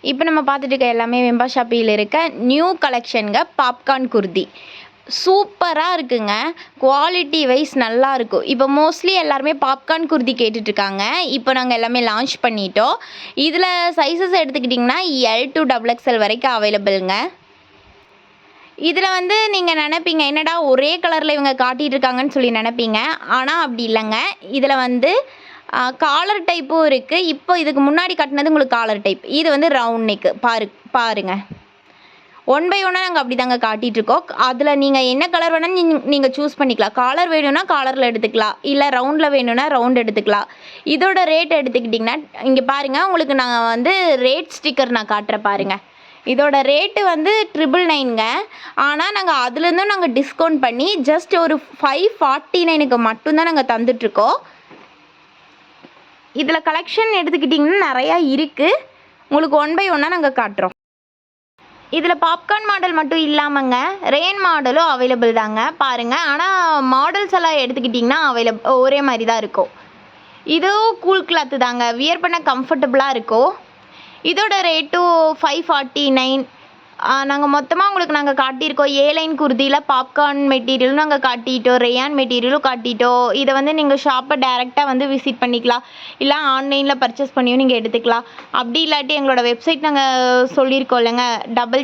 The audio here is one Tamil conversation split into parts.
இப்போ நம்ம பார்த்துட்டு இருக்க எல்லாமே வெம்பா ஷாப்பியில் இருக்க நியூ கலெக்ஷனுங்க. பாப்கார்ன் குர்தி சூப்பராக இருக்குங்க. குவாலிட்டி வைஸ் நல்லா இருக்கும். இப்போ மோஸ்ட்லி எல்லாருமே பாப்கார்ன் குர்தி கேட்டுட்ருக்காங்க. இப்போ நாங்கள் எல்லாமே லான்ச் பண்ணிட்டோம். இதில் சைஸஸ் எடுத்துக்கிட்டிங்கன்னா எல் டு XXL வரைக்கும் அவைலபிள்ங்க. இதில் வந்து நீங்கள் நினைப்பீங்க, என்னடா ஒரே கலரில் இவங்க காட்டிகிட்டு இருக்காங்கன்னு சொல்லி நினைப்பீங்க. ஆனால் அப்படி இல்லைங்க. இதில் வந்து காலர் டைப்பும் இருக்குது. இப்போ இதுக்கு முன்னாடி கட்டினது உங்களுக்கு காலர் டைப். இது வந்து ரவுண்ட் நெக்கு. பாருங்க 1 பை 1 நாங்கள் அப்படி தாங்க காட்டிகிட்ருக்கோம். அதில் நீங்கள் என்ன கலர் வேணாலும் நீங்கள் சூஸ் பண்ணிக்கலாம். காலர் வேணும்னா காலரில் எடுத்துக்கலாம், இல்லை ரவுண்டில் வேணும்னா ரவுண்ட் எடுத்துக்கலாம். இதோட ரேட் எடுத்துக்கிட்டிங்கன்னா இங்கே பாருங்கள், உங்களுக்கு நாங்கள் வந்து ரேட் ஸ்டிக்கர் நான் காட்டுறேன் பாருங்கள். இதோட ரேட்டு வந்து 999ங்க. ஆனால் நாங்கள் அதுலேருந்தும் நாங்கள் டிஸ்கவுண்ட் பண்ணி ஜஸ்ட் ஒரு 549க்கு மட்டும்தான் நாங்கள் தந்துட்டுருக்கோம். இதில் கலெக்ஷன் எடுத்துக்கிட்டிங்கன்னா நிறையா இருக்குது. உங்களுக்கு 1 பை 1 நாங்கள் காட்டுறோம். இதில் பாப்கார்ன் மாடல் மட்டும் இல்லாமங்க, ரெயின் மாடலும் அவைலபிள் தாங்க பாருங்கள். ஆனால் மாடல்ஸ் எல்லாம் எடுத்துக்கிட்டிங்கன்னா ஒரே மாதிரி தான் இருக்கும். இதுவும் கூல் கிளாத்து தாங்க, வியர் பண்ண கம்ஃபர்டபுளாக இருக்கும். இதோட ரேட்டும் 549. நாங்கள் மொத்தமாக உங்களுக்கு நாங்கள் காட்டியிருக்கோம். ஏலைன் குர்தியில் பாப்கார்ன் மெட்டீரியலும் நாங்கள் காட்டிட்டோம், ரேயான் மெட்டீரியலும் காட்டிட்டோம். இதை வந்து நீங்கள் ஷாப்பை டேரெக்டாக வந்து விசிட் பண்ணிக்கலாம், இல்லை ஆன்லைனில் பர்ச்சேஸ் பண்ணியும் நீங்கள் எடுத்துக்கலாம். அப்படி இல்லாட்டி எங்களோட வெப்சைட் நாங்கள் சொல்லியிருக்கோம் இல்லைங்க,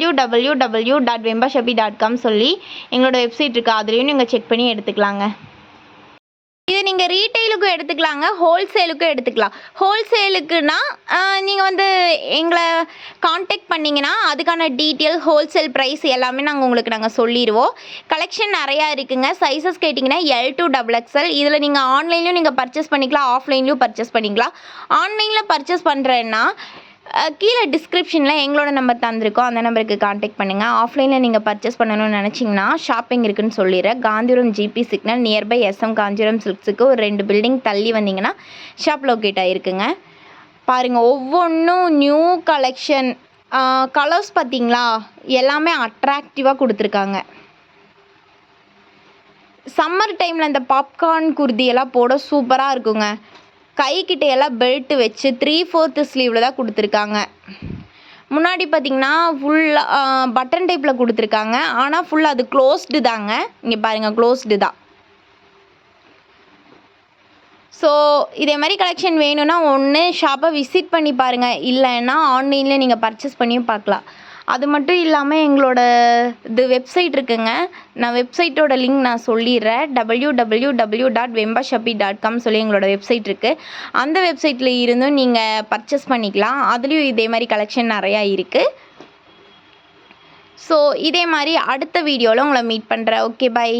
www.vembashapi.com சொல்லி எங்களோட வெப்சைட் இருக்குது. அதுலேயும் நீங்கள் செக் பண்ணி எடுத்துக்கலாங்க. இது நீங்கள் ரீட்டெயிலுக்கும் எடுத்துக்கலாங்க, ஹோல்சேலுக்கும் எடுத்துக்கலாம். ஹோல்சேலுக்குன்னா நீங்கள் வந்து எங்களை காண்டாக்ட் பண்ணிங்கன்னா அதுக்கான டீட்டெயில், ஹோல்சேல் ப்ரைஸ் எல்லாமே நாங்கள் சொல்லிடுவோம். கலெக்ஷன் நிறையா இருக்குங்க. சைஸஸ் கேட்டிங்கன்னா எல் டு XXL. இதில் நீங்கள் ஆன்லைன்லையும் நீங்கள் பர்ச்சேஸ் பண்ணிக்கலாம், ஆஃப்லைன்லையும் பர்ச்சேஸ் பண்ணிக்கலாம். ஆன்லைனில் பர்ச்சேஸ் பண்ணுறேன்னா கீழே டிஸ்கிரிப்ஷனில் எங்களோட நம்பர் தந்திருக்கோம், அந்த நம்பருக்கு காண்டாக்ட் பண்ணுங்கள். ஆஃப்லைனில் நீங்கள் பர்ச்சேஸ் பண்ணணும்னு நினச்சிங்கன்னா ஷாப்பிங் இருக்குதுன்னு சொல்லிடுறேன். Gandhipuram GP signal nearby SM Kanchipuram சில்க்ஸுக்கு ஒரு 2 பில்டிங் தள்ளி வந்தீங்கன்னா ஷாப் லொக்கேட் ஆகிருக்குங்க. பாருங்கள், ஒவ்வொன்றும் நியூ கலெக்ஷன். கலர்ஸ் பார்த்தீங்களா, எல்லாமே அட்ராக்டிவாக கொடுத்துருக்காங்க. சம்மர் டைமில் இந்த பாப்கார்ன் குர்தியெல்லாம் போட சூப்பராக இருக்குங்க. கைக்கிட்ட எல்லாம் பெல்ட்டு வச்சு 3/4 ஸ்லீவில் தான் கொடுத்துருக்காங்க. முன்னாடி பார்த்திங்கன்னா ஃபுல்லாக பட்டன் டைப்பில் கொடுத்துருக்காங்க. ஆனால் ஃபுல்லாக அது க்ளோஸ்டு தாங்க. இங்கே பாருங்கள், க்ளோஸ்டு தான். ஸோ இதே மாதிரி கலெக்ஷன் வேணும்னா ஒன்று ஷாப்பை விசிட் பண்ணி பாருங்கள், இல்லைன்னா ஆன்லைனில் நீங்கள் பர்ச்சேஸ் பண்ணியும் பார்க்கலாம். அது மட்டும் இல்லாமல் எங்களோட வெப்சைட் இருக்குங்க. நான் வெப்சைட்டோட லிங்க் நான் சொல்லிடுறேன். www.vembashapi.com சொல்லி எங்களோட வெப்சைட் இருக்குது. அந்த வெப்சைட்டில் இருந்தும் நீங்கள் பர்ச்சேஸ் பண்ணிக்கலாம். அதுலேயும் இதே மாதிரி கலெக்ஷன் நிறையா இருக்குது. ஸோ இதே மாதிரி அடுத்த வீடியோவில் உங்களை மீட் பண்ணுறேன். Okay, by.